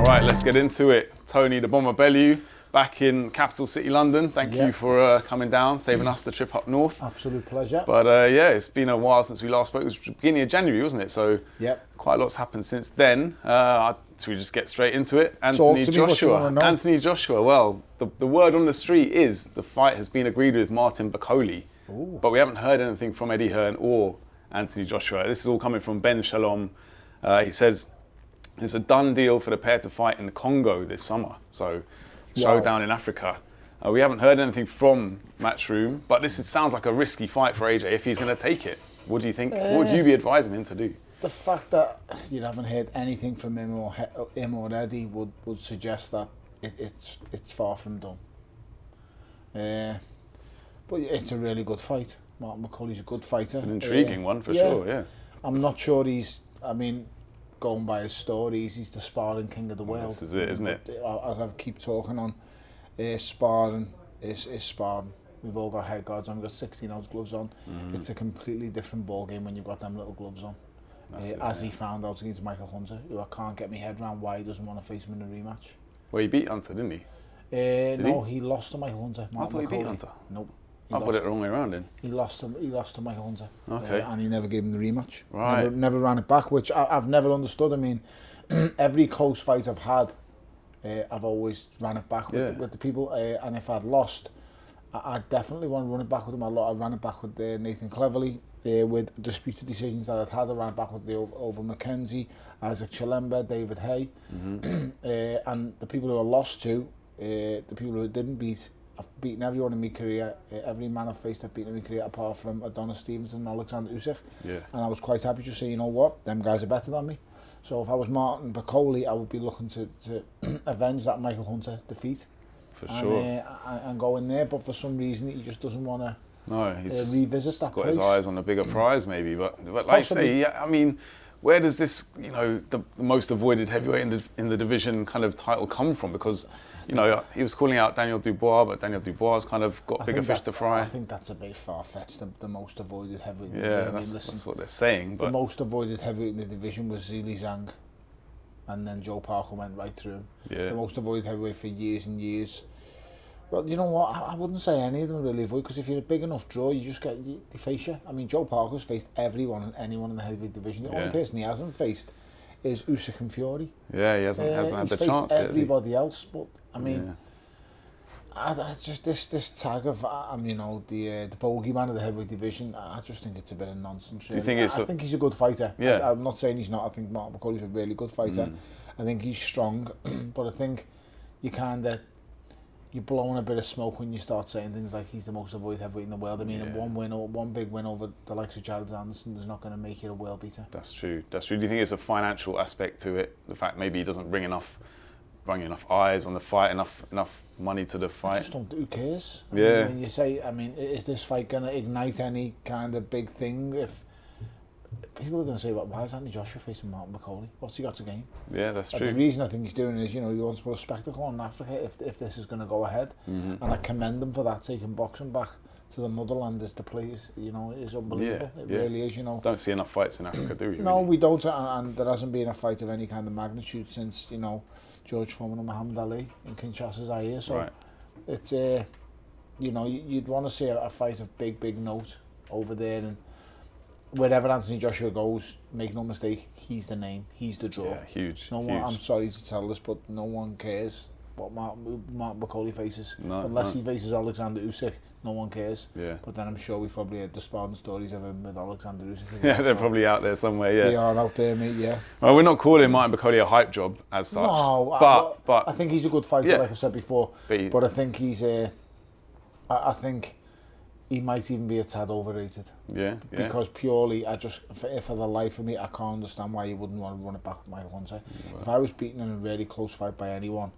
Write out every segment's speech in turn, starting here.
All right, let's get into it. Tony the Bomber Bellew, back in capital city London. Thank you for coming down, saving us the trip up north. Absolute pleasure. But yeah, it's been a while since we last spoke. It was the beginning of January, wasn't it? So quite a lot's happened since then. So we just get straight into it. Anthony Joshua. Well, the word on the street is the fight has been agreed with Martin Bakole. But we haven't heard anything from Eddie Hearn or Anthony Joshua. This is all coming from Ben Shalom. He says it's a done deal for the pair to fight in the Congo this summer. So showdown in Africa. We haven't heard anything from Matchroom, but sounds like a risky fight for AJ if he's going to take it. What do you think? What would you be advising him to do? The fact that you haven't heard anything from him or Eddie would suggest that it's far from done. But it's a really good fight. Martin Bakole's a good fighter. It's an intriguing one for sure, yeah. I'm not sure going by his stories, he's the sparring king of the world. This is it, isn't it? As I keep talking on, sparring is sparring. We've all got head guards on, we've got 16-ounce gloves on. It's a completely different ball game when you've got them little gloves on. He found out against Michael Hunter, who I can't get my head around why he doesn't want to face him in a rematch. Well, he beat Hunter, didn't he? He lost to Michael Hunter. I thought he beat Hunter. Nope. I put it the wrong way around then. He lost to Michael Hunter. Okay. And he never gave him the rematch. Right. Never ran it back, which I've never understood. I mean, every close fight I've had, I've always ran it back with the people. And if I'd lost, I definitely want to run it back with him. I ran it back with Nathan Cleverly. With disputed decisions that I'd had, I ran it back with over Mackenzie, Isaac Chilemba, David Hay. And the people who I lost to, the people who I didn't beat, I've beaten everyone in my career. Every man I've faced, I've beaten in my career, apart from Adonis Stevenson and Alexander Usyk. And I was quite happy to say, you know what, them guys are better than me. So if I was Martin Bakole, I would be looking to avenge that Michael Hunter defeat. For sure. And go in there, but for some reason he just doesn't want to revisit that. He's got his eyes on a bigger prize, maybe. But like you say, I mean, where does this, the most avoided heavyweight in the division kind of title come from? Because, he was calling out Daniel Dubois, but Daniel Dubois has kind of got bigger fish to fry. I think that's a bit far-fetched, the most avoided heavyweight. That's what they're saying. But the most avoided heavyweight in the division was Zhilei Zhang, and then Joe Parker went right through him. The most avoided heavyweight for years and years. Well, you know what? I wouldn't say any of them really avoid, because if you're a big enough draw, you just they face you. I mean, Joe Parker's faced everyone and anyone in the heavyweight division. The only person he hasn't faced is Usyk and Fury. Yeah, he hasn't had the chance yet. Everybody else, but I mean, I just this tag of the bogeyman of the heavyweight division. I just think it's a bit of nonsense. Do you think I think he's a good fighter. Yeah. I'm not saying he's not. I think Martin Bakole's a really good fighter. I think he's strong, but I think you're blowing a bit of smoke when you start saying things like he's the most avoided heavyweight in the world. I mean, one big win over the likes of Jared Anderson is not going to make you a world beater. That's true. Do you think it's a financial aspect to it? The fact maybe he doesn't bring enough eyes on the fight, enough money to the fight? I just don't. Who cares? Yeah. When you say, is this fight going to ignite any kind of big thing? If people are going to say, why is Anthony Joshua facing Martin Bakole? What's he got to gain? Yeah, that's true. The reason I think he's doing it is, he wants to put a spectacle on Africa if this is going to go ahead. And I commend him for that, taking boxing back to the motherland as the place, is unbelievable. It really is, Don't see enough fights in Africa, do we? No, we don't, and there hasn't been a fight of any kind of magnitude since, George Foreman and Muhammad Ali in Kinshasa's Zaire. So it's, you'd want to see a fight of big note over there, and wherever Anthony Joshua goes, make no mistake, he's the name, he's the draw. Yeah, huge. I'm sorry to tell this, but no one cares what Martin Bakole faces. Unless he faces Alexander Usyk, no one cares. Yeah. But then I'm sure we've probably heard the sparring stories of him with Alexander Usyk. Yeah, they're probably out there somewhere, They are out there, mate, yeah. Well, we're not calling Martin Bakole a hype job as such. No, but I think he's a good fighter, like I said before. But I think he's I think he might even be a tad overrated. Yeah. Because purely, for the life of me, I can't understand why you wouldn't want to run it back with Michael Hunter. If I was beaten in a really close fight by anyone,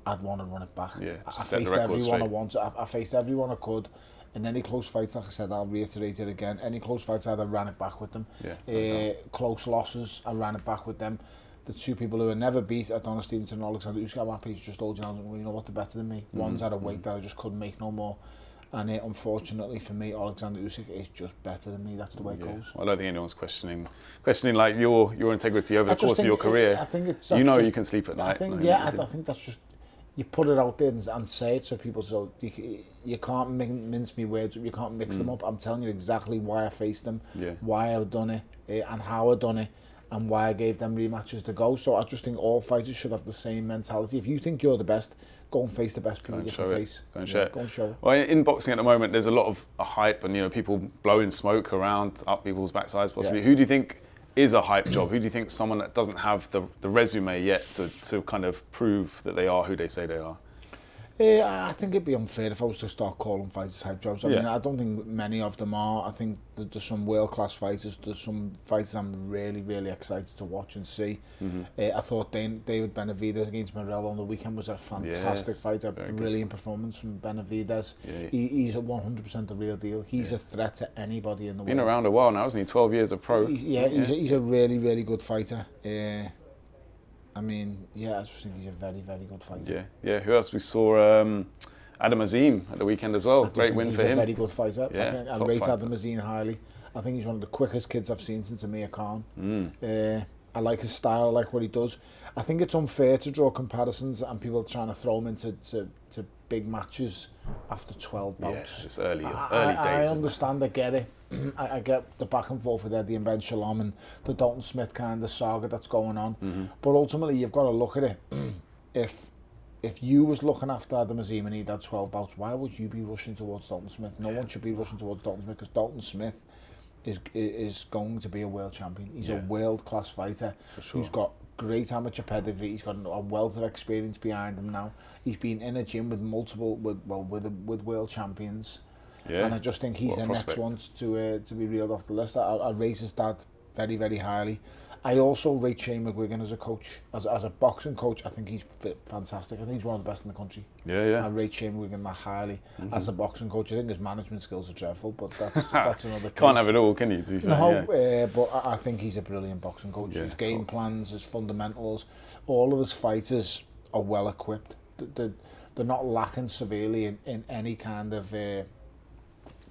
I'd want to run it back. Yeah, I faced everyone I wanted. I faced everyone I could. In any close fights, like I said, I'll reiterate it again. Any close fights, I ran it back with them. Close losses, I ran it back with them. The two people who are never beat, Adonis Stevenson and Alexander Usyk, I'm happy to just hold you down. You know what, they're better than me. One's at a weight that I just couldn't make no more. And unfortunately for me, Alexander Usyk is just better than me. That's the way it goes. Well, I don't think anyone's questioning like your integrity over the course of your career. I think it's you can sleep at night. I think that's just, you put it out there and say it so people, so you can't mince me words, you can't mix them up. I'm telling you exactly why I faced them, why I've done it, and how I've done it, and why I gave them rematches to go. So I just think all fighters should have the same mentality. If you think you're the best, go and face the best people you can face. Go and show it. Go and show it. Well, in boxing at the moment, there's a lot of hype and people blowing smoke around up people's backsides possibly. Who do you think is a hype job? Who do you think is someone that doesn't have the resume yet to kind of prove that they are who they say they are? I think it'd be unfair if I was to start calling fighters hype jobs. I mean, I don't think many of them are. I think that there's some world-class fighters. There's some fighters I'm really, really excited to watch and see. I thought David Benavidez against Morel on the weekend was a fantastic fight, a brilliant performance from Benavidez. He's 100% the real deal. He's a threat to anybody in the world. Been around a while now, hasn't he? 12 years of pro. He's a really, really good fighter. I mean, I just think he's a very, very good fighter. Who else? We saw Adam Azim at the weekend as well. Great win for him. He's a very good fighter. I rate Adam Azim highly. I think he's one of the quickest kids I've seen since Amir Khan. I like his style, I like what he does. I think it's unfair to draw comparisons and people trying to throw him into big matches after 12 bouts. Yeah, it's early days. I understand, I get it. I get the back and forth with Eddie and Ben Shalom and the Dalton Smith kind of saga that's going on. But ultimately, you've got to look at it. If you was looking after Adam Azim and he'd had 12 bouts, why would you be rushing towards Dalton Smith? No one should be rushing towards Dalton Smith because Dalton Smith is going to be a world champion. He's a world-class fighter who's got great amateur pedigree. He's got a wealth of experience behind him now. He's been in a gym with with world champions. And I just think he's the next one to be reeled off the list. I rate his dad very, very highly. I also rate Shane McGuigan as a coach. As a boxing coach, I think he's fantastic. I think he's one of the best in the country. I rate Shane McGuigan that highly. As a boxing coach, I think his management skills are dreadful, but that's another case. Can't have it all, can you? To be fair, but I think he's a brilliant boxing coach. His game plans, his fundamentals, all of his fighters are well equipped. They're not lacking severely in any kind of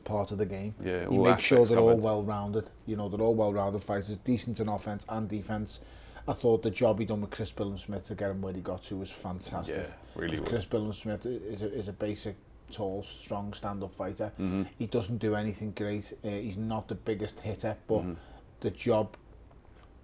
part of the game. He makes sure they're all well-rounded. They're all well-rounded fighters, decent in offense and defense. I thought the job he done with Chris Billam-Smith to get him where he got to was fantastic. Really was. Chris Billam-Smith is a basic, tall, strong stand-up fighter. He doesn't do anything great. He's not the biggest hitter, but the job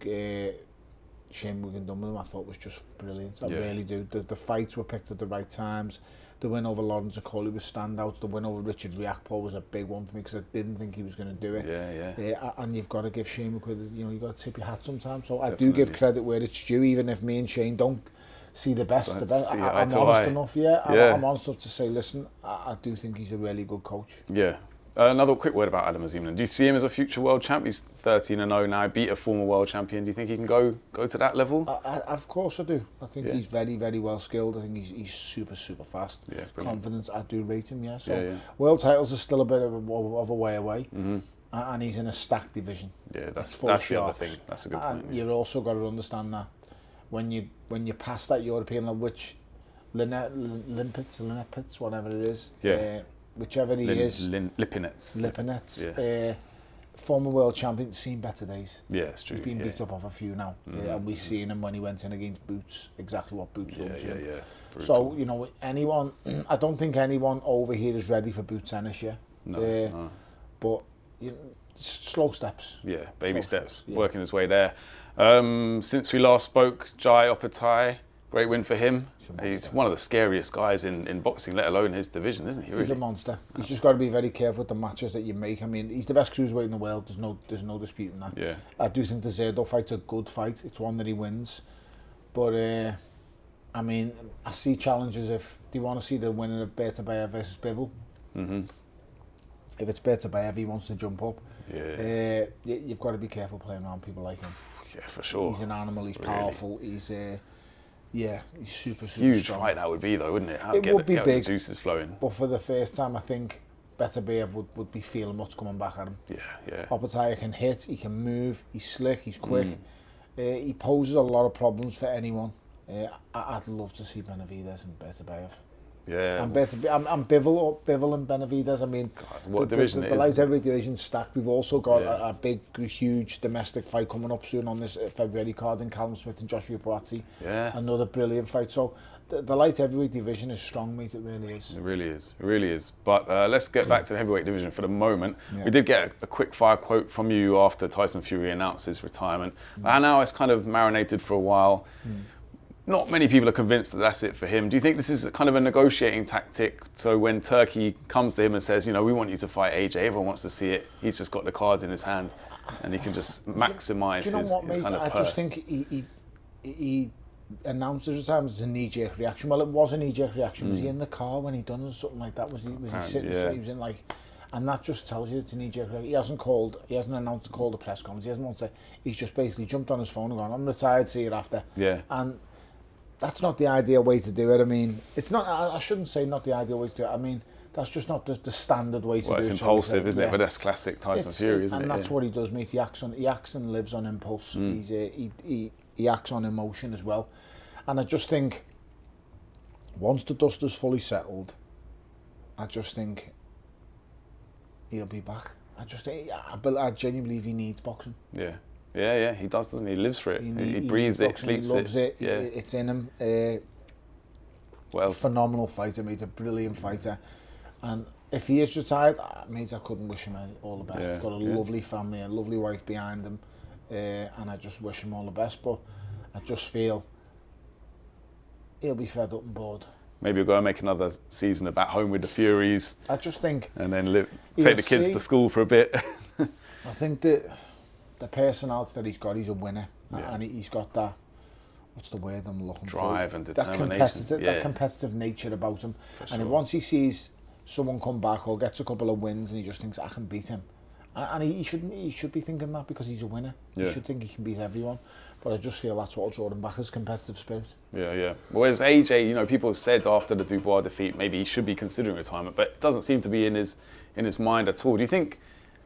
Shane McGuigan done with him, I thought was just brilliant. I really do. The fights were picked at the right times. The win over Lawrence Okoli was standout. The win over Richard Riakpo was a big one for me because I didn't think he was going to do it. And you've got to give Shane McGuigan, you've got to tip your hat sometimes. So I do give credit where it's due, even if me and Shane don't see the best of it. I'm honest enough, I'm honest enough to say, listen, I do think he's a really good coach. Another quick word about Adam Azim. Do you see him as a future world champ? He's 13-0 now, beat a former world champion. Do you think he can go to that level? Of course I do. I think he's very, very well skilled. I think he's super, super fast. Confident. I do rate him, So world titles are still a bit of a way away. And he's in a stacked division. That's the other thing. That's a good point. You've also got to understand that when you pass that European level, which Lipinets, whatever it is, whichever he is, Lipinets, former world champion, seen better days. It's true. He's been beat up off a few now, and we've seen him when he went in against Boots, exactly what Boots done to him. So anyone, I don't think anyone over here is ready for Boots Ennis yet. No. But slow steps. Baby steps, working his way there. Since we last spoke, Jai Opetaia. Great win for him. He's one of the scariest guys in boxing, let alone his division, isn't he? Really? He's a monster. He's just got to be very careful with the matches that you make. I mean, he's the best cruiserweight in the world. There's no disputing that. I do think the Zerdo fight's a good fight. It's one that he wins. But, I mean, I see challenges if... Do you want to see the winner of Bertabayev versus Bivol? If it's Bertabayev, he wants to jump up. You've got to be careful playing around people like him. For sure. He's an animal. He's powerful. He's super huge strong. Fight that would be, though, wouldn't it? It would be big. The juices flowing. But for the first time, I think Bertabayev would be feeling what's coming back at him. Opetaia can hit, he can move, he's slick, he's quick. He poses a lot of problems for anyone. I'd love to see Benavidez and Bertabayev. Yeah. I'm Bivol and Benavidez. I mean, God, what division the it is. light heavyweight division stacked. We've also got a big, huge domestic fight coming up soon on this February card in Callum Smith and Joshua Buatsi. Yeah. Another brilliant fight. So the light heavyweight division is strong, mate. It really is. It really is. It really is. But let's get back to the heavyweight division for the moment. Yeah. We did get a quick fire quote from you after Tyson Fury announced his retirement. But now it's kind of marinated for a while. Not many people are convinced that that's it for him. Do you think this is kind of a negotiating tactic? So when Turkey comes to him and says, you know, we want you to fight AJ, everyone wants to see it. He's just got the cards in his hand and he can just maximise his kind of purse. I just think he announced his retirement as a knee-jerk reaction. Well, it was a knee-jerk reaction. Was he in the car when he done something like that? Was he sitting? Yeah. He was in like... And that just tells you it's a knee-jerk reaction. He hasn't announced to call the press conference. He hasn't wanted to... He's just basically jumped on his phone and gone, I'm retired, see you after. Yeah. And that's not the ideal way to do it. I mean, it's not... I shouldn't say not the ideal way to do it. I mean, that's just not the standard way to do it. Well, it's impulsive, isn't it? But that's classic Tyson Fury, isn't it? And that's what he does, mate. He acts and lives on impulse. He acts on emotion as well. And I just think, once the dust is fully settled, I just think he'll be back. I genuinely believe he needs boxing. Yeah. Yeah, he does, doesn't he? He lives for it. He breathes it, sleeps it. He loves it. Yeah. It's in him. What else? Phenomenal fighter, mate. A brilliant fighter. And if he is retired, mate, I couldn't wish him all the best. Yeah. He's got a lovely family, a lovely wife behind him. And I just wish him all the best. But I just feel he'll be fed up and bored. Maybe he'll go and make another season of At Home with the Furies. I just think... And then take the kids to school for a bit. I think that the personality that he's got, he's a winner. Yeah. And he's got that, what's the word I'm looking for? Drive and determination. That competitive nature about him. And once he sees someone come back or gets a couple of wins and he just thinks, I can beat him. And he should be thinking that because he's a winner. Yeah. He should think he can beat everyone. But I just feel that's what will draw him back, his competitive spirit. Yeah. Whereas AJ, you know, people have said after the Dubois defeat, maybe he should be considering retirement, but it doesn't seem to be in his mind at all. Do you think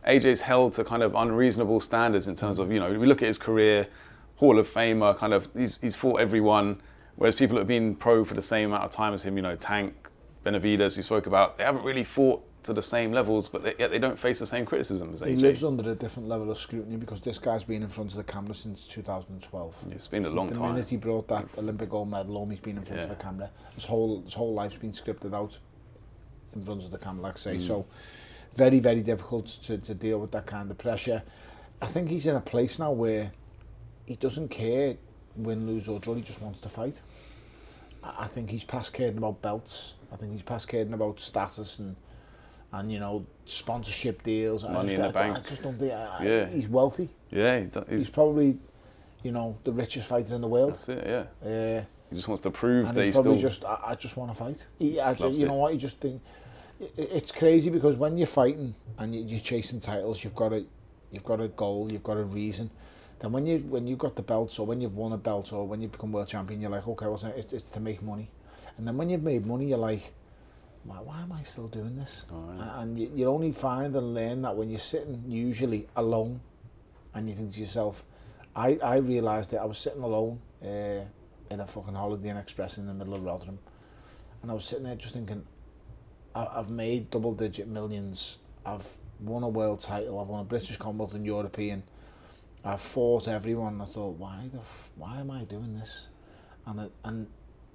AJ's held to kind of unreasonable standards in terms of, you know, we look at his career, Hall of Famer, kind of, he's fought everyone, whereas people that have been pro for the same amount of time as him, you know, Tank, Benavidez, we spoke about, they haven't really fought to the same levels, but yet they don't face the same criticism as AJ. He lives under a different level of scrutiny because this guy's been in front of the camera since 2012. It's been a long time. The minute he brought that Olympic gold medal home, he's been in front of the camera. His whole life's been scripted out in front of the camera, like I say. So very, very difficult to deal with that kind of pressure. I think he's in a place now where he doesn't care win, lose or draw, he just wants to fight. I think he's past caring about belts. I think he's past caring about status and you know, sponsorship deals. Money in the bank. I just don't think... He's wealthy. Yeah, he's probably, you know, the richest fighter in the world. That's it, yeah. He just wants to prove that he's still... I just want to fight. You know what, you just think... It's crazy because when you're fighting and you're chasing titles, you've got a goal, you've got a reason. Then when you've got the belts or when you've won a belt or when you become world champion, you're like, okay, it's to make money. And then when you've made money, you're like, why am I still doing this? And you only find and learn that when you're sitting usually alone and you think to yourself, I realised that I was sitting alone in a fucking Holiday Inn Express in the middle of Rotherham, and I was sitting there just thinking, I've made double-digit millions, I've won a world title, I've won a British, Commonwealth and European, I've fought everyone, and I thought, why am I doing this? And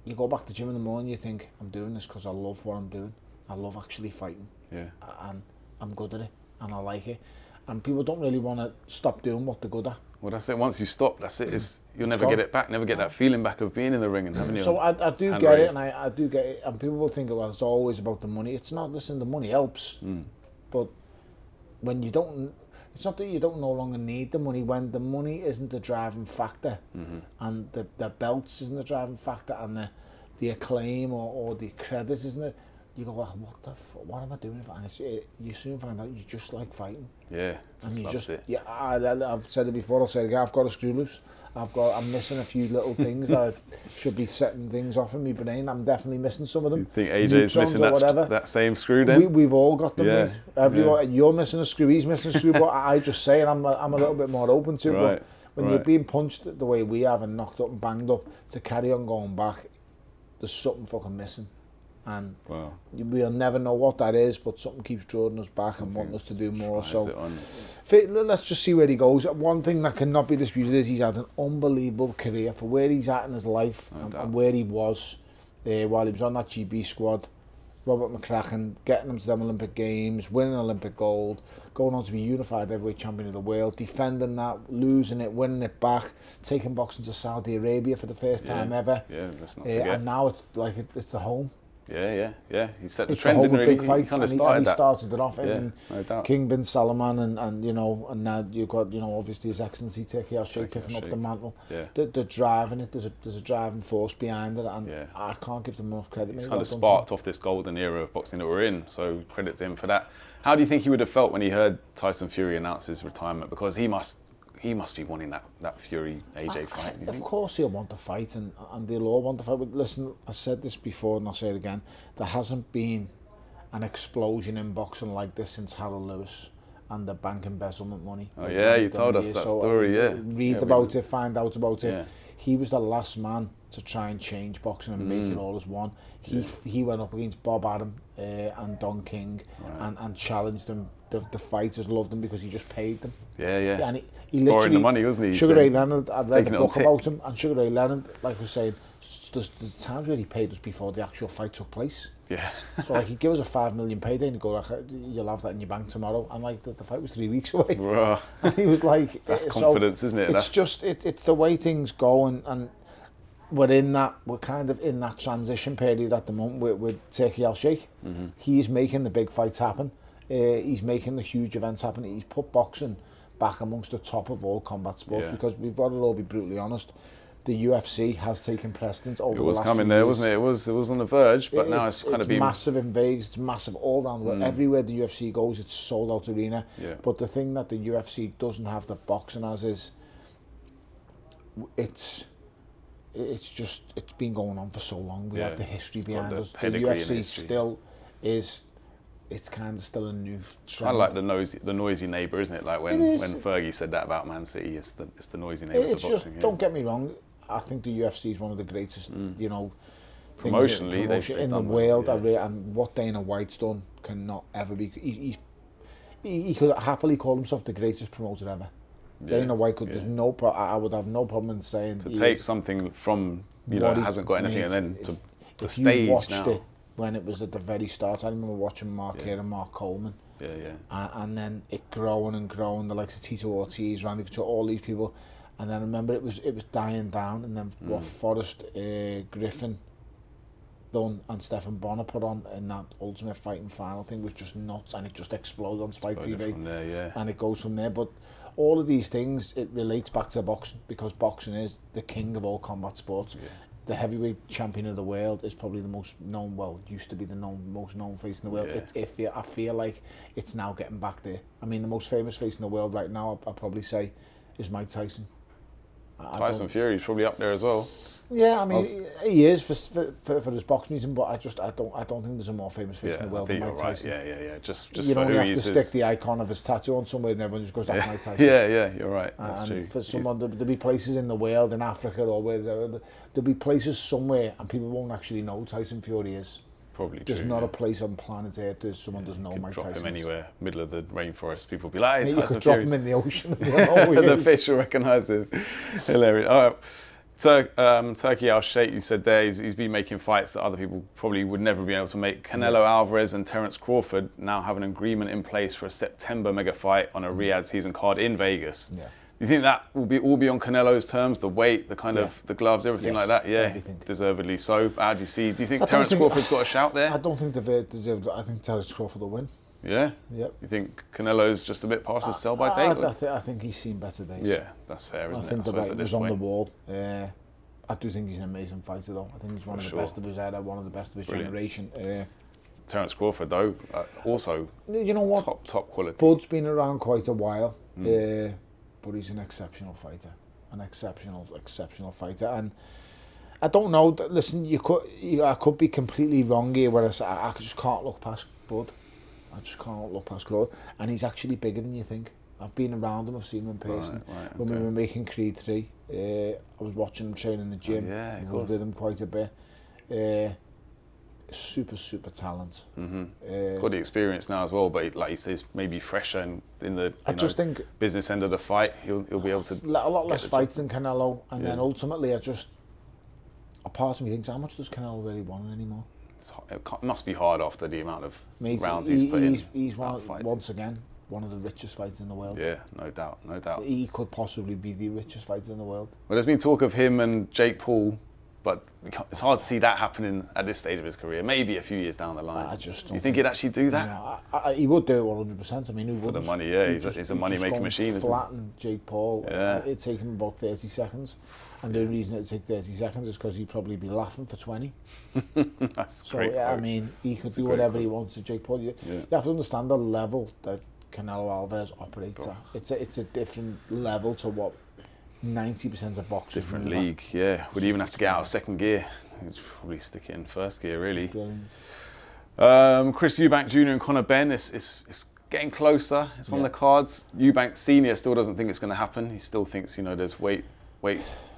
you go back to the gym in the morning, you think, I'm doing this because I love what I'm doing. I love actually fighting. Yeah. And I'm good at it, and I like it. And people don't really want to stop doing what they're good at. Well, that's it. Once you stop, that's it. You'll never get it back, never get that feeling back of being in the ring and having your So I do get it, and I do get it. And people will think, well, it's always about the money. It's not. Listen, the money helps. But when you don't... It's not that you don't no longer need the money, when the money isn't the driving factor and the belts isn't the driving factor and the acclaim or the credit isn't it, you go, well, what am I doing? And you soon find out you just like fighting. Yeah, just loves it. Yeah, I've said it before, I'll say it again, I've got a screw loose. I'm missing a few little things that I should be setting things off in my brain. I'm definitely missing some of them. You think AJ's missing that same screw then? We've all got them, mate. Everyone, you're missing a screw, he's missing a screw, but I just say it, I'm a little bit more open to it. But when you're being punched the way we have and knocked up and banged up, to carry on going back, there's something fucking missing. And we'll never know what that is, but something keeps drawing us back and wanting us to do more. So let's just see where he goes. One thing that cannot be disputed is he's had an unbelievable career for where he's at in his life and where he was while he was on that GB squad. Robert McCracken, getting him to them Olympic Games, winning Olympic gold, going on to be unified heavyweight champion of the world, defending that, losing it, winning it back, taking boxing to Saudi Arabia for the first time ever. Yeah, let's not forget. And now it's like it's the home. Yeah. He set the trend, didn't he? He kind of started that. He started it off. No doubt. King bin Salman and you know, and now you've got, you know, obviously His Excellency Turki Al-Sheikh picking up the mantle. Yeah. They're driving it. There's a driving force behind it, and I can't give them enough credit. It's kind of sparked off this golden era of boxing that we're in. So credit to him for that. How do you think he would have felt when he heard Tyson Fury announce his retirement? Because he must be wanting that Fury AJ fight. Of course he'll want to fight, and they'll all want to fight. But listen, I said this before and I'll say it again. There hasn't been an explosion in boxing like this since Harold Lewis and the bank embezzlement money. Oh yeah, you told us that story. Read about it, find out about it. He was the last man to try and change boxing and make it all as one. He went up against Bob Arum and Don King and challenged them. The fighters loved him because he just paid them. Yeah. And he literally, the money, wasn't he? Sugar Ray Leonard, I'd read a book about him, and Sugar Ray Leonard, like I was saying, the times where he paid us before the actual fight took place. Yeah. So like he'd give us a $5 million payday and he'd go like, you'll have that in your bank tomorrow. And like the fight was 3 weeks away. Bro. And he was like, that's confidence, isn't it? It's the way things go, and we're kind of in that transition period at the moment with Turki Al-Sheikh. He's making the big fights happen. He's making the huge events happen. He's put boxing back amongst the top of all combat sports because we've got to all be brutally honest. The UFC has taken precedence over the last few years. It was coming there, wasn't it? It was on the verge, but now it's kind of been massive in Vegas. It's massive all around the world. Everywhere the UFC goes, it's sold out arena. But the thing that the UFC doesn't have that boxing has is it's been going on for so long. We have the history behind us. The UFC still is. It's kind of still a new trend. Kind of like the noisy neighbour, isn't it? Like when Fergie said that about Man City, it's the noisy neighbour to boxing. Don't get me wrong. I think the UFC is one of the greatest, you know, promotionally promotion in the world. And what Dana White's done cannot ever be. He could happily call himself the greatest promoter ever. Dana White could. There's no. I would have no problem in saying to take something from hasn't got anything, and then to the stage now. It when it was at the very start, I remember watching Mark here and Mark Coleman. And then it growing and growing. The likes of Tito Ortiz, Randy Couture, all these people. And then I remember it was dying down, and then what Forrest Griffin done and Stephen Bonner put on in that Ultimate Fighting final thing was just nuts, and it just exploded on Spike TV. From there, and it goes from there. But all of these things, it relates back to boxing, because boxing is the king of all combat sports. The heavyweight champion of the world is probably the most known, used to be the most known face in the world. I feel like it's now getting back there. I mean, the most famous face in the world right now, I'll probably say, is Mike Tyson. Tyson Fury's probably up there as well. Yeah, I mean, he is for his boxing reason, but I don't think there's a more famous face in the world than Mike Tyson. Yeah. Just you don't have to stick the icon of his tattoo on somewhere and everyone just goes, that's Mike Tyson. Yeah, you're right. That's true. For someone, there'll be places in the world, in Africa or where there'll be places somewhere and people won't actually know who Tyson Fury is. Probably There's not a place on planet Earth that someone doesn't know Mike Tyson. Drop him anywhere, middle of the rainforest, people will be like, hey, Tyson Fury. You could drop him in the ocean. The fish will recognise him. Hilarious. All right. So, Turki Al-Sheikh, you said there, he's been making fights that other people probably would never be able to make. Canelo Alvarez and Terence Crawford now have an agreement in place for a September mega fight on a Riyadh season card in Vegas. You think that will all be on Canelo's terms? The weight, the kind of the gloves, everything like that? Yeah, everything. Deservedly so. How do you see? Do you think Terence Crawford's got a shout there? I don't think they've deserved it. I think Terence Crawford will win. Yeah? Yep. You think Canelo's just a bit past his sell-by date? I think he's seen better days. Yeah, that's fair, isn't it? I think the writing was on the wall. I do think he's an amazing fighter, though. I think he's one of the best of his era, one of the best of his generation. Terence Crawford, though, also you know what? Top quality. Bud's been around quite a while, but he's an exceptional fighter. An exceptional fighter. And I don't know, listen, I could be completely wrong here, whereas I just can't look past Bud. I just can't look past Crawford. And he's actually bigger than you think. I've been around him, I've seen him in person. When we were making Creed 3, I was watching him train in the gym. I was with him quite a bit. super talent. Got the experience now as well, but like he says, maybe fresher in the think business end of the fight. He'll be able to a lot less fights than Canelo, and then ultimately, a part of me thinks, how much does Canelo really want anymore? It must be hard after the amount of rounds he's put in. He's once again one of the richest fighters in the world. Yeah, no doubt. He could possibly be the richest fighter in the world. Well, there's been talk of him and Jake Paul, but it's hard to see that happening at this stage of his career. Maybe a few years down the line. I just don't. You think he'd actually do that? He would do it 100%. I mean, who for wouldn't? The money, yeah. He's a money-making machine, isn't he? Flatten Jake Paul. Yeah. It'd take him about 30 seconds. And the reason it'd take 30 seconds is because he'd probably be laughing for 20. That's great. So, I mean, he could do whatever he wants to Jake Paul. You have to understand the level that Canelo Alvarez operates at. It's a different level to what 90% of boxers. Different league, yeah. Would even have to get out of second gear. He'd probably stick it in first gear, really. Brilliant. Chris EUBANK Jr. and Conor Benn, it's getting closer. It's on the cards. EUBANK Senior still doesn't think it's going to happen. He still thinks, there's weight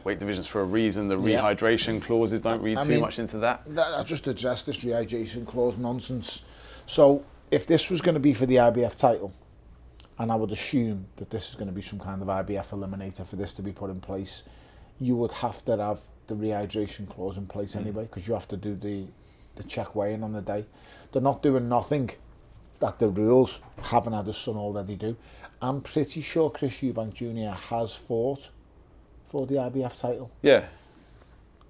divisions for a reason. The rehydration clauses, don't read too much into that. I just addressed this rehydration clause nonsense. So if this was going to be for the IBF title, and I would assume that this is going to be some kind of IBF eliminator for this to be put in place, you would have to have the rehydration clause in place anyway, because you have to do the check weigh-in on the day. They're not doing nothing that the rules haven't had his son already do. I'm pretty sure Chris EUBANK Jr. has fought for the IBF title. Yeah.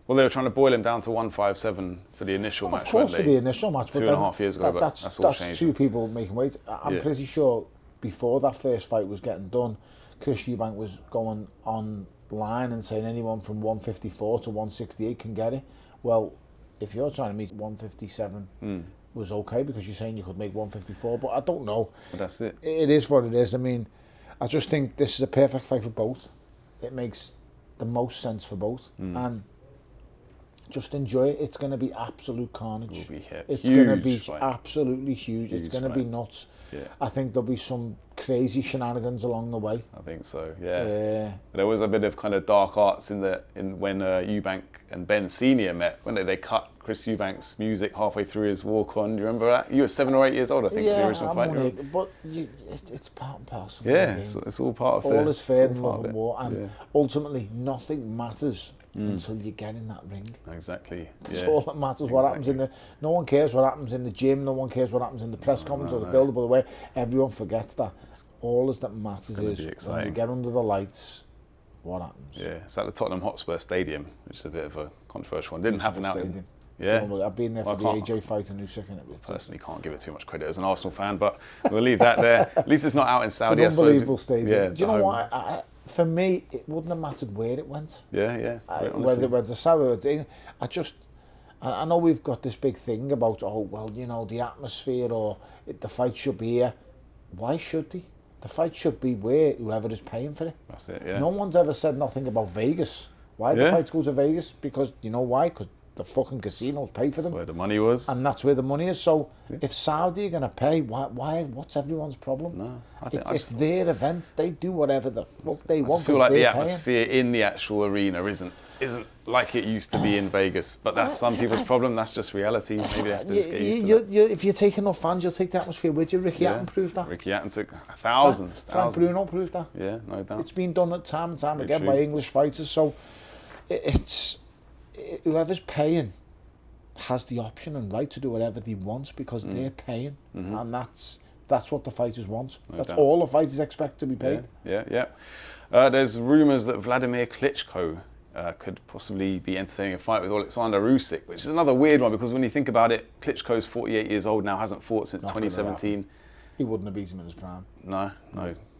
Well, they were trying to boil him down to 157 for the initial match, of course, for the initial match. 2.5 years ago, but that's all changed. That's two people making weight. I'm pretty sure before that first fight was getting done, Chris EUBANK was going online and saying anyone from 154 to 168 can get it. Well, if you're trying to meet 157 was okay, because you're saying you could make 154, but I don't know. But that's it. It is what it is. I mean, I just think this is a perfect fight for both. It makes the most sense for both. And just enjoy it. It's going to be absolute carnage. It's going to be absolutely huge. It's going to be nuts. Yeah. I think there'll be some crazy shenanigans along the way. I think so. Yeah. There was a bit of kind of dark arts in when EUBANK and BENN Senior met, when they cut Chris EUBANK's music halfway through his walk on. Do you remember that? You were 7 or 8 years old, I think, in the original fight. But it's part and parcel. Yeah, it's all part of it. All is fair in love and war, and ultimately nothing matters until you get in that ring. Exactly. That's all that matters. What happens no one cares what happens in the gym. No one cares what happens in the press conference or the build-up of the way. Everyone forgets that. All that matters is when you get under the lights, what happens. Yeah, it's at the Tottenham Hotspur Stadium, which is a bit of a controversial one. Didn't happen out in... Yeah, I've been there for the AJ fight and Usyk in it. Personally, can't give it too much credit as an Arsenal fan, but we'll leave that there. At least it's not out in Saudi. It's an unbelievable stadium. Yeah, do you know what? For me, it wouldn't have mattered where it went. Yeah. Whether it went to Saudi, I know we've got this big thing about the atmosphere or the fight should be here. Why should they? The fight should be where whoever is paying for it. That's it. Yeah. No one's ever said nothing about Vegas. Why the fights go to Vegas? Because you know why? Because the fucking casinos pay for them. That's where the money was. And that's where the money is. So if Saudi are going to pay, why? What's everyone's problem? No, it's their events. They do whatever the fuck they want. I feel like the atmosphere in the actual arena isn't like it used to be in Vegas. But that's some people's problem. That's just reality. Maybe they have to just get used to that. If you take enough fans, you'll take the atmosphere with you. Ricky Hatton proved that. Ricky Hatton took thousands. Frank Bruno proved that. Yeah, no doubt. It's been done time and time again by English fighters. So it's whoever's paying has the option and right to do whatever they want because they're paying, and that's what the fighters want. That's all the fighters expect to be paid. Yeah. There's rumours that Vladimir Klitschko could possibly be entertaining a fight with Alexander Usyk, which is another weird one because when you think about it, Klitschko's 48 years old now, hasn't fought since 2017. He wouldn't have beaten him in his prime. No,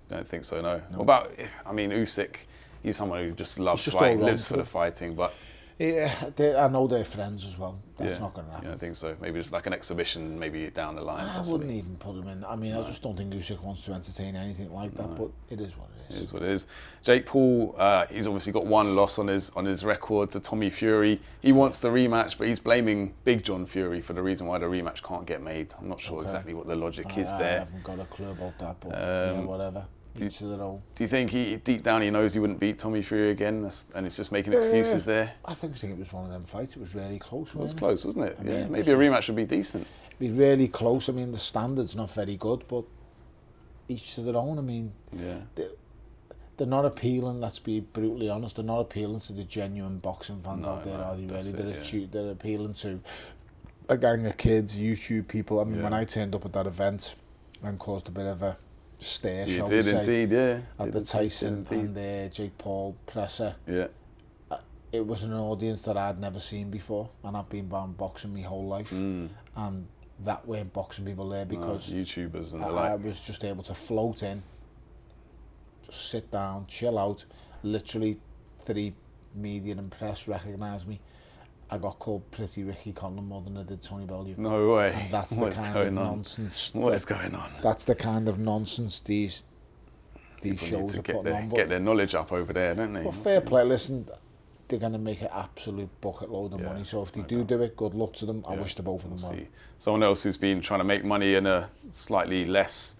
don't think so. No. What about? I mean, Usyk. He's someone who just loves fighting, lives for the fighting, but. Yeah, I know they're friends as well. That's not going to happen. I think so. Maybe just like an exhibition, maybe down the line. I wouldn't even put him in. I mean, I just don't think Usyk wants to entertain anything like that, but it is what it is. It is what it is. Jake Paul, he's obviously got one loss on his record to Tommy Fury. He wants the rematch, but he's blaming Big John Fury for the reason why the rematch can't get made. I'm not sure exactly what the logic is there. I haven't got a clue about that, but whatever. each to their own. Do you think deep down he knows he wouldn't beat Tommy Fury again, and he's just making excuses there? I think it was one of them fights. It was really close. It was close, wasn't it? Yeah, maybe a rematch would be decent. It'd be really close. I mean, the standard's not very good, but each to their own. I mean, they're not appealing, let's be brutally honest, they're not appealing to the genuine boxing fans out there, are they really? They're appealing to a gang of kids, YouTube people. I mean, when I turned up at that event and caused a bit of a stare, shall we say. You did indeed, yeah. At the Tyson and Jake Paul presser. Yeah. It was an audience that I'd never seen before, and I've been boxing my whole life. And that weren't boxing people there because YouTubers and I was just able to float in, just sit down, chill out. Literally 3 media and press recognised me. I got called Pretty Ricky Conlon more than I did Tony Bellew. No way. And that's the kind of nonsense. What is going on? That's the kind of nonsense these shows are putting on. Get their knowledge up over there, don't they? Well, fair play. Listen, they're going to make an absolute bucket load of money. So if they do it, good luck to them. I wish the both of them well. Someone else who's been trying to make money in a slightly less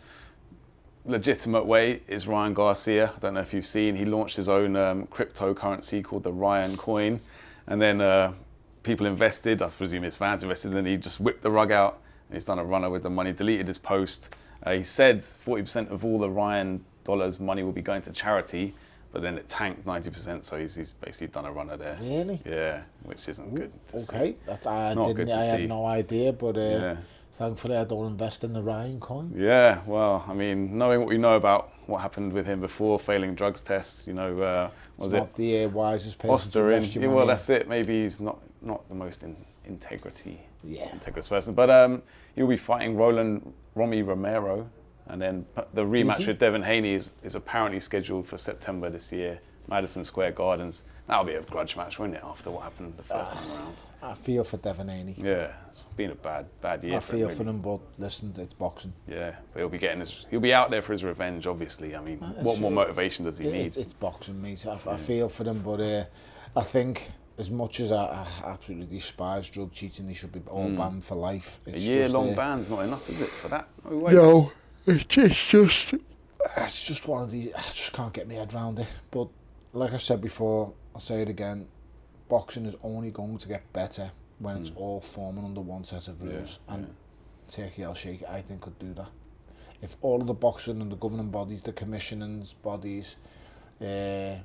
legitimate way is Ryan Garcia. I don't know if you've seen, he launched his own cryptocurrency called the Ryan coin, and then people invested, I presume his fans invested, and he just whipped the rug out, and he's done a runner with the money, deleted his post. He said 40% of all the Ryan dollars money will be going to charity, but then it tanked 90%, so he's basically done a runner there. Really? Yeah, which isn't good to see. Okay, I had no idea, but thankfully I don't invest in the Ryan coin. Yeah, well, I mean, knowing what we know about what happened with him before, failing drugs tests, you know, was it? Not the wisest person. Osterin. Well, that's it. Maybe he's not the most integrous person. But he'll be fighting Romy Romero, and then the rematch with Devin Haney is apparently scheduled for September this year, Madison Square Gardens. That'll be a grudge match, won't it, after what happened the first time around? I feel for Devin Haney. Yeah, it's been a bad year. I feel for him, but listen, it's boxing. Yeah, but he'll be out there for his revenge, obviously. I mean, what more motivation does he need? It's boxing, mate. I feel for him, but I think as much as I absolutely despise drug cheating, they should be all banned for life. A year-long ban's not enough, is it, for that? No way. No, it's just one of these. I just can't get my head around it. But like I said before, I'll say it again. Boxing is only going to get better when it's all forming under one set of rules. And Turkey El Sheikh, I think, could do that. If all of the boxing and the governing bodies, the commissioners bodies, the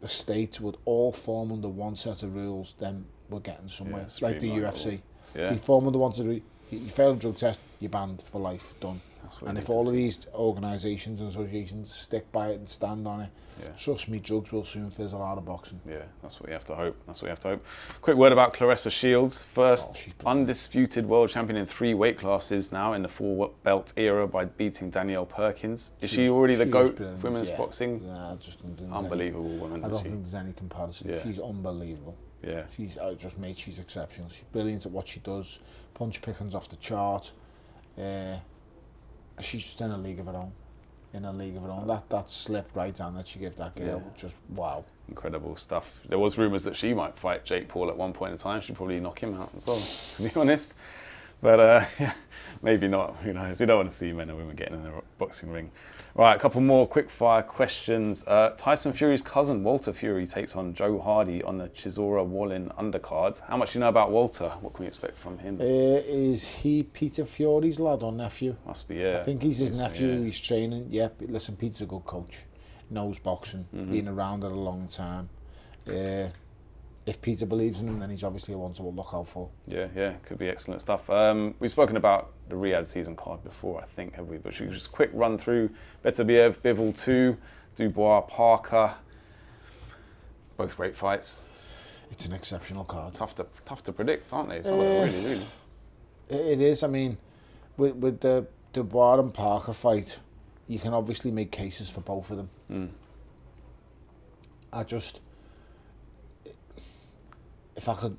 states would all form under one set of rules, then we're getting somewhere. Like the UFC. Yeah. They form under one set of rules. You fail a drug test, you're banned for life, done. And if all of these organisations and associations stick by it and stand on it, trust me, drugs will soon fizzle out of boxing. Yeah, that's what you have to hope. Quick word about Claressa Shields. First undisputed world champion in 3 weight classes now in the 4-belt era by beating Danielle Perkins. Is she already the GOAT of women's boxing? Nah, just unbelievable woman. I don't think there's any comparison. Yeah. She's unbelievable. Yeah. She's exceptional. She's brilliant at what she does. Punch picking's off the chart. She's just in a league of her own. That slip right down that she gave that girl, just wow. Incredible stuff. There was rumours that she might fight Jake Paul at one point in time. She'd probably knock him out as well, to be honest. But maybe not. Who knows? We don't want to see men and women getting in the boxing ring. Right, a couple more quick-fire questions. Tyson Fury's cousin, Walter Fury, takes on Joe Hardy on the Chisora Wallin undercard. How much do you know about Walter? What can we expect from him? Is he Peter Fury's lad or nephew? Must be, yeah. I think he's his nephew. He's training. Yeah, listen, Peter's a good coach. Knows boxing. Been around it a long time. If Peter believes in him, then he's obviously one to look out for. Yeah, could be excellent stuff. We've spoken about the Riyadh season card before, I think, have we? But should we just quick run through Beterbiev, Bivol 2, Dubois, Parker. Both great fights. It's an exceptional card. Tough to predict, aren't they? Some of them really. It is. I mean, with the Dubois and Parker fight, you can obviously make cases for both of them. If I could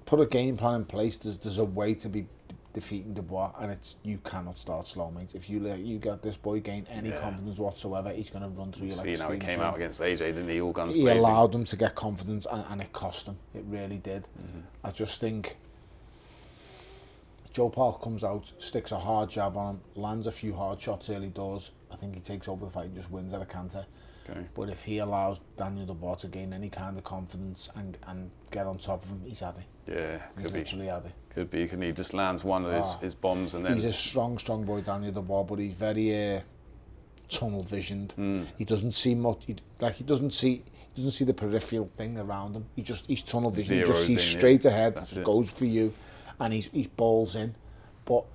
put a game plan in place, there's a way to be defeating Dubois, and it's you cannot start slow, mate. If you get this boy gain any confidence whatsoever, he's going to run through you like a steam train. See how he came out against AJ, didn't he? All guns blazing. He allowed him to get confidence, and it cost him. It really did. I just think Joe Parker comes out, sticks a hard jab on him, lands a few hard shots early doors, I think he takes over the fight and just wins at a canter. Okay. But if he allows Daniel Dubois to gain any kind of confidence and get on top of him, he's had it. Yeah, he's literally had it. Could be. Couldn't he just lands one of his bombs and then... He's a strong boy, Daniel Dubois, but he's very tunnel visioned. He doesn't see much. He doesn't see the peripheral thing around him. He's tunnel vision. He just sees straight ahead. Just goes for you, and he's balls in. But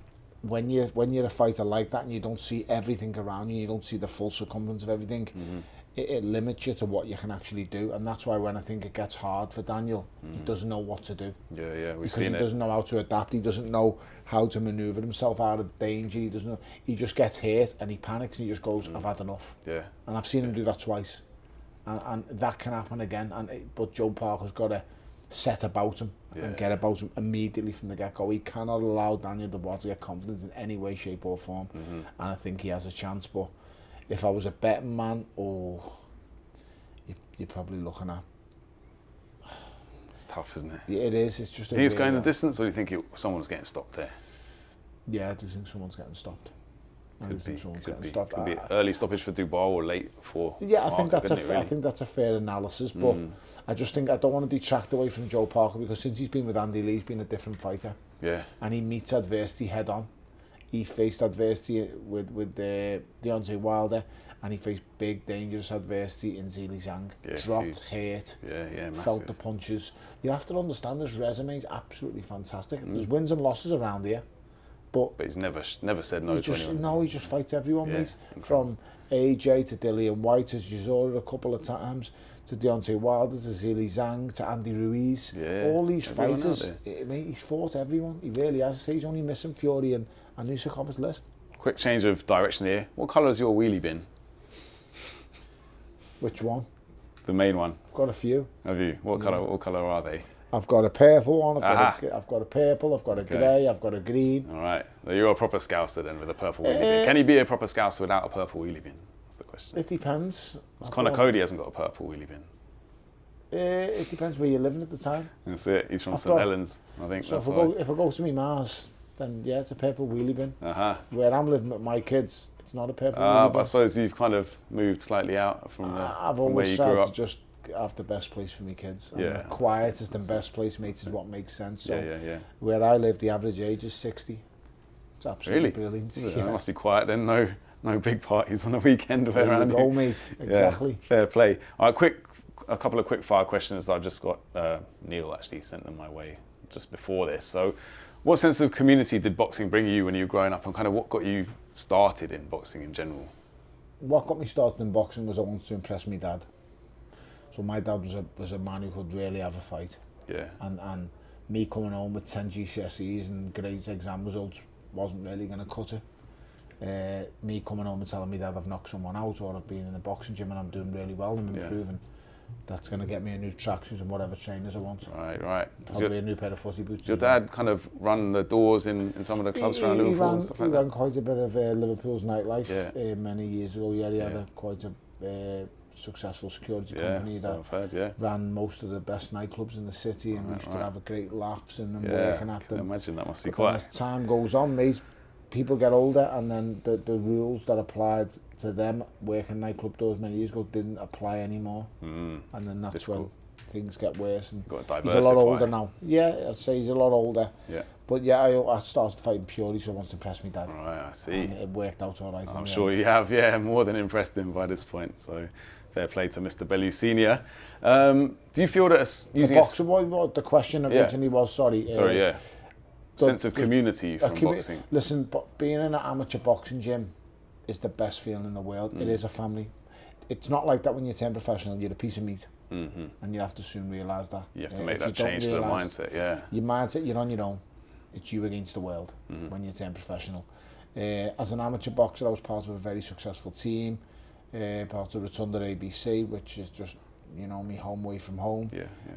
when you're a fighter like that and you don't see everything around you, you don't see the full circumference of everything, it limits you to what you can actually do. And that's why when I think it gets hard for Daniel, he doesn't know what to do. Yeah, we've seen it. He doesn't know how to adapt. He doesn't know how to manoeuvre himself out of danger. He doesn't know. He just gets hit and he panics and he just goes, I've had enough. Yeah. And I've seen him do that twice. And that can happen again. But Joe Parker's got to set about him and get about him immediately from the get-go. He cannot allow Daniel Dubois to get confidence in any way, shape or form. And I think he has a chance. But if I was a betting man, you're probably looking at... It's tough, isn't it? Yeah, it is. It's just... Do you think it's going the distance, or do you think someone's getting stopped there? Yeah, I do think someone's getting stopped. Could be early stoppage for Dubois or late for... Yeah, I think that's a fair analysis, but I just think I don't want to detract away from Joe Parker, because since he's been with Andy Lee, he's been a different fighter. Yeah. And he meets adversity head on. He faced adversity with Deontay Wilder, and he faced big, dangerous adversity in Zhilei Zhang. Yeah, dropped, hurt, massive. Felt the punches. You have to understand his resume is absolutely fantastic. There's wins and losses around here. But he's never said no to anyone. No, he just fights everyone, mate. From AJ to Dillian White, as you saw it a couple of times, to Deontay Wilder, to Zhilei Zhang, to Andy Ruiz. Yeah, all these fighters, mate, he's fought everyone. He really has. He's only missing Fury and Usyk off his list. Quick change of direction here. What colour has your wheelie bin? Which one? The main one. I've got a few. Have you? What colour are they? I've got a purple one, I've got a purple, I've got a grey, I've got a green. All right. Well, you're a proper Scouser then with a purple wheelie bin. Can you be a proper Scouser without a purple wheelie bin? That's the question. It depends. Connor Cody hasn't got a purple wheelie bin. It depends where you're living at the time. That's it. He's from St Helens, I think. So that's if I go to my Mars, then yeah, it's a purple wheelie bin. Where I'm living with my kids, it's not a purple wheelie bin. But I suppose you've kind of moved slightly out from I've always tried to just have the best place for my kids. And the quietest and best place, mates, is what makes sense. So where I live, the average age is 60. It's absolutely brilliant. It must be quiet then. No big parties on the weekend around here. Mate. Exactly. Fair play. All right, a couple of quick fire questions. I just got Neil actually sent them my way just before this. So, what sense of community did boxing bring you when you were growing up, and kind of what got you started in boxing in general? What got me started in boxing was I wanted to impress my dad. So my dad was a man who could really have a fight. Yeah. And me coming home with 10 GCSEs and great exam results wasn't really going to cut it. Me coming home and telling me that I've knocked someone out, or I've been in the boxing gym and I'm doing really well and I'm improving, that's going to get me a new tracksuit and whatever trainers I want. Right. Probably a new pair of footy boots. Your dad kind of run the doors in some of the clubs around Liverpool and stuff like that? He ran quite a bit of Liverpool's nightlife many years ago. He had quite a successful security company that ran most of the best nightclubs in the city, and we used to have a great laughs in them, working at them. I can imagine that must be quite. As time goes on, mate, people get older, and then the rules that applied to them working nightclub doors many years ago didn't apply anymore, and then that's when things get worse. And he's a lot older now. Yeah, I'd say he's a lot older. Yeah. But yeah, I started fighting purely so I wanted to impress my dad. Right, I see. And it worked out all right. I'm sure you have, more than impressed him by this point. So fair play to Mr. Bellew Senior. Do you feel that using what the question originally was? Sorry, sense of community from boxing. Listen, being in an amateur boxing gym is the best feeling in the world. It is a family. It's not like that when you turn professional. You're a piece of meat, and you have to soon realise that. You have to make that change to the mindset. Your mindset, you're on your own. It's you against the world when you turn professional. As an amateur boxer, I was part of a very successful team, part of Rotunda ABC, which is just, me home away from home.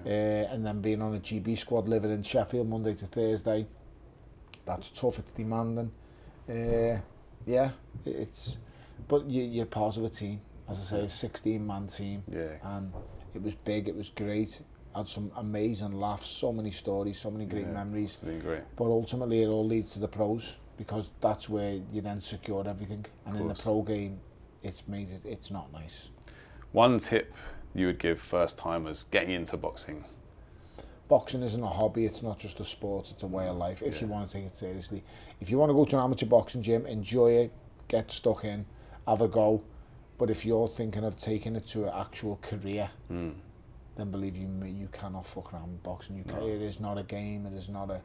And then being on a GB squad, living in Sheffield Monday to Thursday. That's tough, it's demanding. But you're part of a team. As I say, a 16-man team. And it was big, it was great. Had some amazing laughs, so many stories, so many great memories. It's been great. But ultimately it all leads to the pros, because that's where you then secure everything. And in the pro game, it's not nice. One tip you would give first timers getting into boxing? Boxing isn't a hobby, it's not just a sport, it's a way of life if you want to take it seriously. If you want to go to an amateur boxing gym, enjoy it, get stuck in, have a go. But if you're thinking of taking it to an actual career, then believe you me, you cannot fuck around with boxing. It is not a game, it is not a,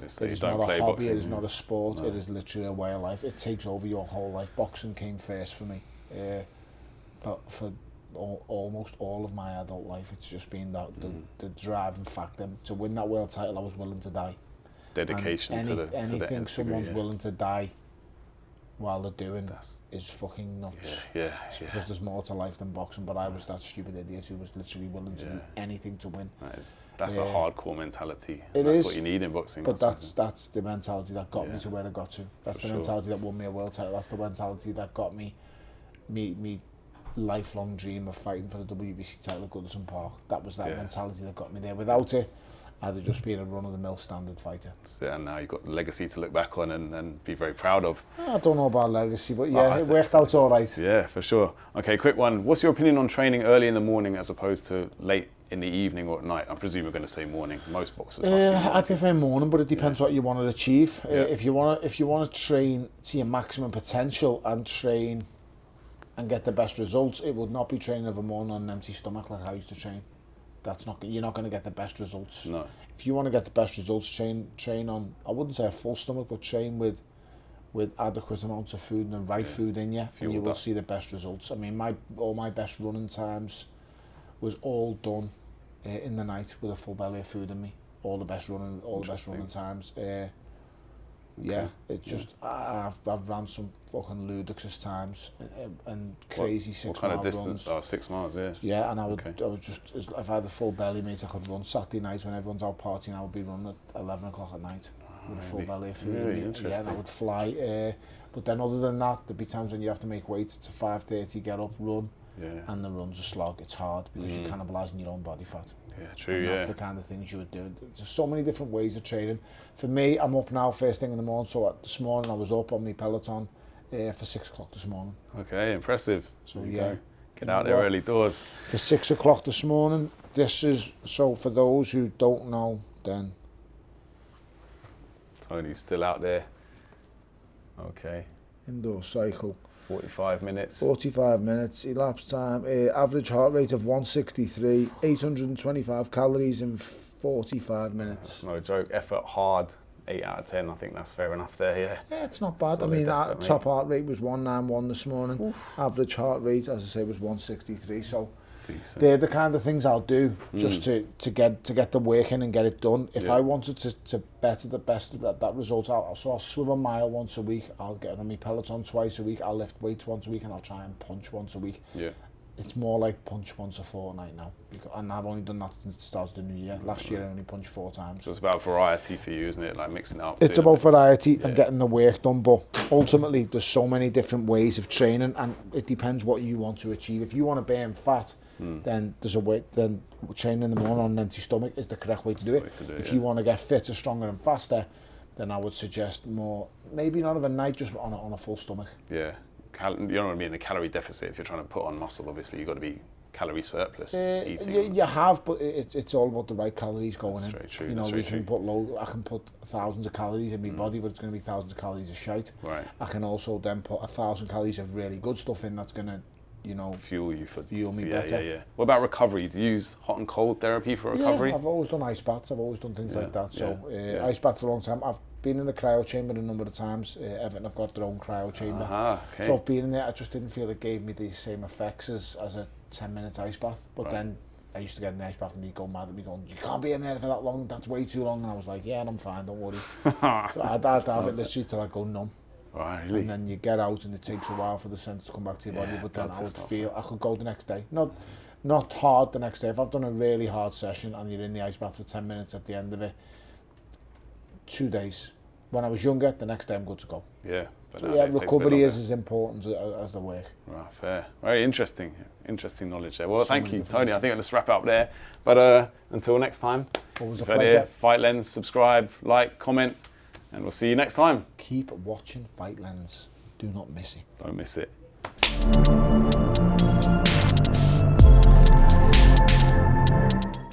it is not a hobby, boxing, it is not a sport, it is literally a way of life. It takes over your whole life. Boxing came first for me. For almost all of my adult life, it's just been that the driving factor. To win that world title, I was willing to die. Dedication anything someone's willing to die while they're doing is fucking nuts. Because there's more to life than boxing, but I was that stupid idiot who was literally willing to do anything to win. That's a hardcore mentality. That's what you need in boxing. But that's the mentality that got me to where I got to. That's the mentality that won me a world title. That's the mentality that got me lifelong dream of fighting for the WBC title at Goodison Park. That was that mentality that got me there. Without it, I'd have just been a run-of-the-mill standard fighter. And now you've got a legacy to look back on and be very proud of. I don't know about legacy, but it worked out all right. Yeah, for sure. Okay, quick one. What's your opinion on training early in the morning as opposed to late in the evening or at night? I presume you're going to say morning. Most boxers must be morning. I prefer morning, but it depends what you want to achieve. If you want to train to your maximum potential and train and get the best results, it would not be training of a morning on an empty stomach like I used to train. You're not going to get the best results. No. If you want to get the best results, train on, I wouldn't say a full stomach, but train with adequate amounts of food and the right food in you, and you will see the best results. I mean, all my best running times was all done in the night with a full belly of food in me. All the best running times. It's just I've ran some fucking ludicrous times and crazy 6 mile runs. What kind of distance? Oh, 6 miles, yeah. Yeah, and I would just, if I had a full belly, mate, I could run Saturday night when everyone's out partying. I would be running at 11 o'clock at night with a full belly of food. Really interesting. Yeah, and I would fly. But then other than that, there'd be times when you have to make weight to 5:30, get up, run. Yeah. And the run's a slog. It's hard because you're cannibalising your own body fat. Yeah, true, and that's the kind of things you would do. There's so many different ways of training. For me, I'm up now first thing in the morning. So this morning I was up on my Peloton for 6 o'clock this morning. Okay, impressive. So get out there early doors. For 6 o'clock this morning. This is, so for those who don't know, then Tony's still out there. Okay. Indoor cycle. 45 minutes. 45 minutes, elapsed time, average heart rate of 163, 825 calories in 45 minutes. That's no joke. Effort hard, 8 out of 10. I think that's fair enough there, Yeah, it's not bad. Solid, I mean, our top heart rate was 191 this morning. Oof. Average heart rate, as I say, was 163. So decent. They're the kind of things I'll do just to get the work in and get it done. If I wanted to better the best of that result, I'll swim a mile once a week. I'll get on my Peloton twice a week. I'll lift weights once a week, and I'll try and punch once a week. Yeah. It's more like punch once a fortnight now, and I've only done that since the start of the new year. Last year I only punched 4 times. So it's about variety for you, isn't it? Like mixing it up. It's about variety and getting the work done, but ultimately there's so many different ways of training, and it depends what you want to achieve. If you want to burn fat, then there's a way. Then training in the morning on an empty stomach is the correct way to do it. If you want to get fitter, stronger, and faster, then I would suggest more, maybe not overnight, just on a full stomach. Yeah. You don't want to be in a calorie deficit if you're trying to put on muscle. Obviously, you've got to be calorie surplus eating. You have, but it's all about the right calories going in. Very true. You know, I can put thousands of calories in my body, but it's going to be thousands of calories of shite. Right. I can also then put 1,000 calories of really good stuff in that's going to, fuel me better. Yeah. What about recovery? Do you use hot and cold therapy for recovery? Yeah, I've always done ice baths. I've always done things like that. So ice baths for a long time. I've been in the cryo chamber a number of times. Everton have got their own cryo chamber. Okay. So I've been in there. I just didn't feel it gave me the same effects as a 10-minute ice bath. But then I used to get in the ice bath and they'd go mad at me going, you can't be in there for that long. That's way too long. And I was like, yeah, I'm fine. Don't worry. So I'd have it literally till I go numb. Right, really? And then you get out and it takes a while for the sense to come back to your body, but then I could go the next day. Not hard the next day. If I've done a really hard session and you're in the ice bath for 10 minutes at the end of it, 2 days. When I was younger, the next day I'm good to go. Yeah. But so recovery is as important as the work. Right, fair. Very interesting knowledge there. Well, thank you, Tony. I think let's wrap it up there. But until next time, always a pleasure. Fight Lens, subscribe, like, comment, and we'll see you next time. Keep watching Fight Lens. Do not miss it. Don't miss it. soon.